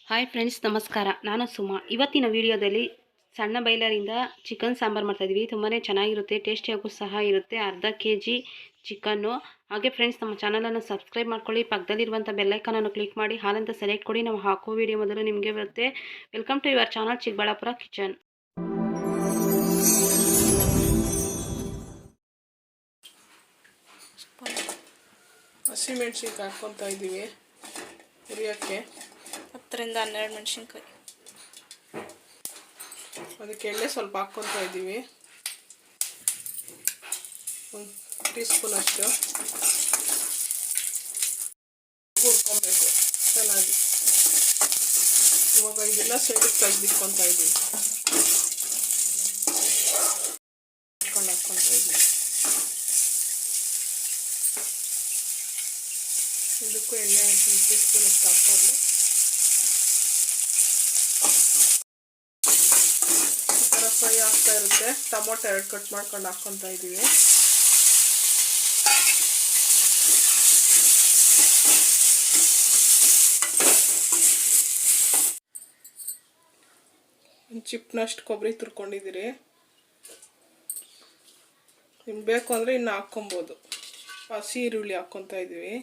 Hi friends, ನಮಸ್ಕಾರ. ನಾನು ಸುಮಾ. ಇವತ್ತಿನ ವಿಡಿಯೋದಲ್ಲಿ ಸಣ್ಣ ಬೈಲರಿಂದ ಚಿಕನ್ ಸಾಂಬಾರು ಮಾಡ್ತಾಯಿದ್ವಿ. ತುಂಬಾ ಚೆನ್ನಾಗಿರುತ್ತೆ, ಟೇಸ್ಟಿಯಾಗೂ ಸಹ ಇರುತ್ತೆ. ಅರ್ಧ kg ಚಿಕನ್ನು. ಹಾಗೆ ಫ್ರೆಂಡ್ಸ್, ನಮ್ಮ ಚಾನಲನ್ನು ಸಬ್ಸ್ಕ್ರೈಬ್ ಮಾಡ್ಕೊಳ್ಳಿ. ಪಕ್ಕದಲ್ಲಿರುವಂಥ ಬೆಲ್ಲೈಕನನ್ನು ಕ್ಲಿಕ್ ಮಾಡಿ ಹಾಲಂತ ಸೆಲೆಕ್ಟ್ ಕೊಡಿ. ನಾವು ಹಾಕೋ ವಿಡಿಯೋ ಮೊದಲು ನಿಮಗೆ ಬರುತ್ತೆ. Welcome to your channel Chikkaballapur kitchen. ಹಸಿಮೆಣ್ಸಿನ್ಕಾಯಿ ಹಾಕ್ಕೊತಾ ಇದ್ದೀವಿ ಹುರಿಯೋಕ್ಕೆ. 10 ರಿಂದ 12 ಮೆಣಸಿನ್ಕಾಯಿ. ಅದಕ್ಕೆ ಎಣ್ಣೆ ಸ್ವಲ್ಪ ಹಾಕ್ಕೊತಾ ಇದ್ದೀವಿ, 1 ಟೀ ಸ್ಪೂನ್ ಅಷ್ಟು. ಹುರ್ಕೊಬೇಕು ಚೆನ್ನಾಗಿ. ಇವಾಗ ಇದೆಲ್ಲ ಸೈಡಿಗೆ ತೆಗೆದಿಟ್ಕೊತಾ ಇದ್ದೀವಿ. ಹಾಕ್ಕೊತಾ ಇದ್ದೀವಿ. ಇದಕ್ಕೂ ಎಣ್ಣೆ 1 ಟೀ ಸ್ಪೂನ್ ಅಷ್ಟು ಹಾಕ್ಕೊಂಡು ಈ ಥರ ಫ್ರೈ ಆಗ್ತಾ ಇರುತ್ತೆ. ಟೊಮೊಟೊ 2 ಕಟ್ ಮಾಡ್ಕೊಂಡು ಹಾಕ್ಕೊತಾ ಇದ್ದೀವಿ. ಒಂದು ಚಿಪ್ನಷ್ಟು ಕೊಬ್ಬರಿ ತುರ್ಕೊಂಡಿದ್ದೀರಿ. ನಿಮ್ಗೆ ಬೇಕು ಅಂದರೆ ಇನ್ನು ಹಾಕ್ಕೊಬೋದು. ಹಸಿ ಈರುಳ್ಳಿ ಹಾಕ್ಕೊತಾ ಇದ್ದೀವಿ.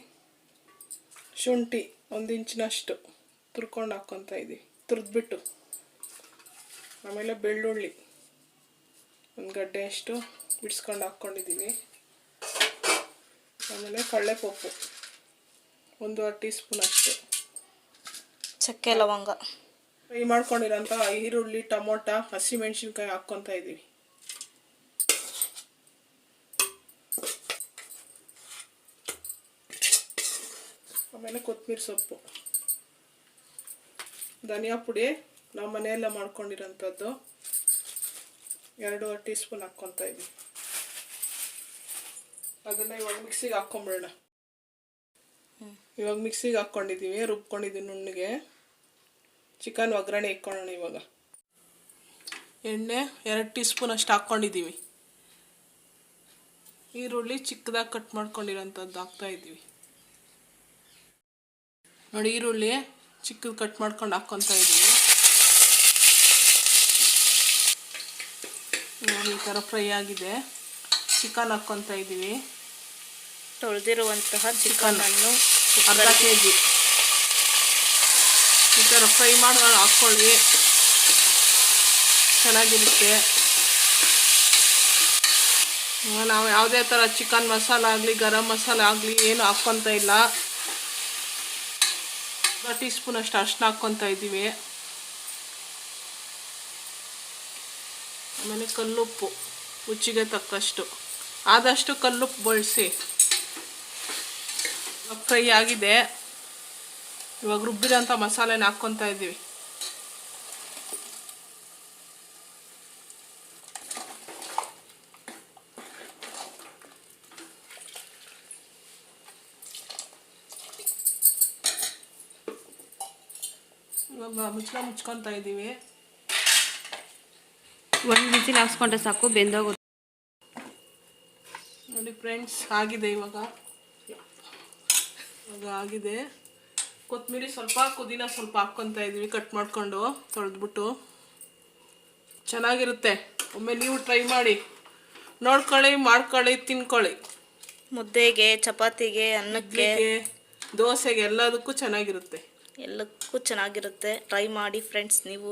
ಶುಂಠಿ 1 ಇಂಚಿನಷ್ಟು ತುರ್ಕೊಂಡು ಹಾಕ್ಕೊತಾ ಇದ್ದೀವಿ, ತುರಿದ್ಬಿಟ್ಟು. ಆಮೇಲೆ ಬೆಳ್ಳುಳ್ಳಿ 1 ಗಡ್ಡೆ ಅಷ್ಟು ಬಿಡಿಸ್ಕೊಂಡು ಹಾಕ್ಕೊಂಡಿದ್ದೀವಿ. ಆಮೇಲೆ ಕಡಲೆಪಪ್ಪು 1 ಟೀ ಸ್ಪೂನ್ ಅಷ್ಟು. ಚಕ್ಕೆ ಲವಂಗ. ಫ್ರೈ ಮಾಡ್ಕೊಂಡಿರೋಂಥ ಈರುಳ್ಳಿ, ಟೊಮೊಟೊ, ಹಸಿಮೆಣ್ಸಿನ್ಕಾಯಿ ಹಾಕ್ಕೊತಾ ಇದ್ದೀವಿ. ಆಮೇಲೆ ಕೊತ್ತಂಬರಿ ಸೊಪ್ಪು, ಧನಿಯಾ ಪುಡಿ ನಾವು ಮನೆಯೆಲ್ಲ ಮಾಡ್ಕೊಂಡಿರೋಂಥದ್ದು 2 ಟೀ ಸ್ಪೂನ್ ಹಾಕ್ಕೊತಾ ಇದ್ದೀವಿ. ಅದನ್ನು ಇವಾಗ ಮಿಕ್ಸಿಗೆ ಹಾಕ್ಕೊಂಬಿಡೋಣ. ಇವಾಗ ಮಿಕ್ಸಿಗೆ ಹಾಕ್ಕೊಂಡಿದ್ದೀವಿ, ರುಬ್ಕೊಂಡಿದ್ದೀವಿ ನುಣ್ಣಗೆ. ಚಿಕನ್ ಒಗ್ಗರಣೆ ಇಟ್ಕೊಳ್ಳೋಣ. ಇವಾಗ ಎಣ್ಣೆ 2 ಟೀ ಸ್ಪೂನ್ ಅಷ್ಟು ಹಾಕ್ಕೊಂಡಿದ್ದೀವಿ. ಈರುಳ್ಳಿ ಚಿಕ್ಕದಾಗಿ ಕಟ್ ಮಾಡ್ಕೊಂಡಿರೋಂಥದ್ದು ಹಾಕ್ತಾಯಿದ್ದೀವಿ. ನೋಡಿ, ಈರುಳ್ಳಿ ಚಿಕ್ಕದು ಕಟ್ ಮಾಡ್ಕೊಂಡು ಹಾಕ್ಕೊತಾ ಇದ್ದೀವಿ. ನೋಡಿ, ಈ ಥರ ಫ್ರೈ ಆಗಿದೆ. ಚಿಕನ್ ಹಾಕ್ಕೊತಾ ಇದ್ದೀವಿ. ತೊಳೆದಿರುವಂತಹ ಚಿಕನನ್ನು ಅರ್ಧ kg ಈ ಥರ ಫ್ರೈ ಮಾಡಿ ಹಾಕ್ಕೊಳ್ಳಿ, ಚೆನ್ನಾಗಿರುತ್ತೆ. ನಾವು ಯಾವುದೇ ಥರ ಚಿಕನ್ ಮಸಾಲ ಆಗಲಿ, ಗರಂ ಮಸಾಲ ಆಗಲಿ ಏನು ಹಾಕ್ಕೊತಾ ಇಲ್ಲ. 1 ಟೀ ಸ್ಪೂನ್ ಅಷ್ಟು ಅರಿಶಿನ ಹಾಕ್ಕೊತಾ ಇದ್ದೀವಿ. ಆಮೇಲೆ ಕಲ್ಲುಪ್ಪು ರುಚಿಗೆ ತಕ್ಕಷ್ಟು. ಆದಷ್ಟು ಕಲ್ಲುಪ್ಪು ಬಳಸಿ. ಫ್ರೈ ಆಗಿದೆ. ಇವಾಗ ರುಬ್ಬಿರೋಂಥ ಮಸಾಲೆನ ಹಾಕ್ಕೊತಾ ಇದ್ದೀವಿ. ಇವಾಗ ಮುಚ್ಕೊತಾ ಇದ್ದೀವಿ. 1 ವಿಸಿಲ್ ಹಾಕ್ಸ್ಕೊಂಡ್ರೆ ಸಾಕು, ಬೆಂದೋಗುತ್ತೆ. ನೋಡಿ ಫ್ರೆಂಡ್ಸ್, ಆಗಿದೆ. ಇವಾಗ ಆಗಿದೆ. ಕೊತ್ತಂಬರಿ ಸ್ವಲ್ಪ, ಪುದೀನ ಸ್ವಲ್ಪ ಹಾಕ್ಕೊತಾ ಇದ್ದೀವಿ, ಕಟ್ ಮಾಡಿಕೊಂಡು ತೊಳೆದ್ಬಿಟ್ಟು. ಚೆನ್ನಾಗಿರುತ್ತೆ. ಒಮ್ಮೆ ನೀವು ಟ್ರೈ ಮಾಡಿ ನೋಡ್ಕೊಳ್ಳಿ, ಮಾಡ್ಕೊಳ್ಳಿ, ತಿನ್ಕೊಳ್ಳಿ. ಮುದ್ದೆಗೆ, ಚಪಾತಿಗೆ, ಅನ್ನಕ್ಕೆ, ದೋಸೆಗೆ ಎಲ್ಲದಕ್ಕೂ ಚೆನ್ನಾಗಿರುತ್ತೆ. ಎಲ್ಲಕ್ಕೂ ಚೆನ್ನಾಗಿರುತ್ತೆ. ಟ್ರೈ ಮಾಡಿ ಫ್ರೆಂಡ್ಸ್ ನೀವೂ.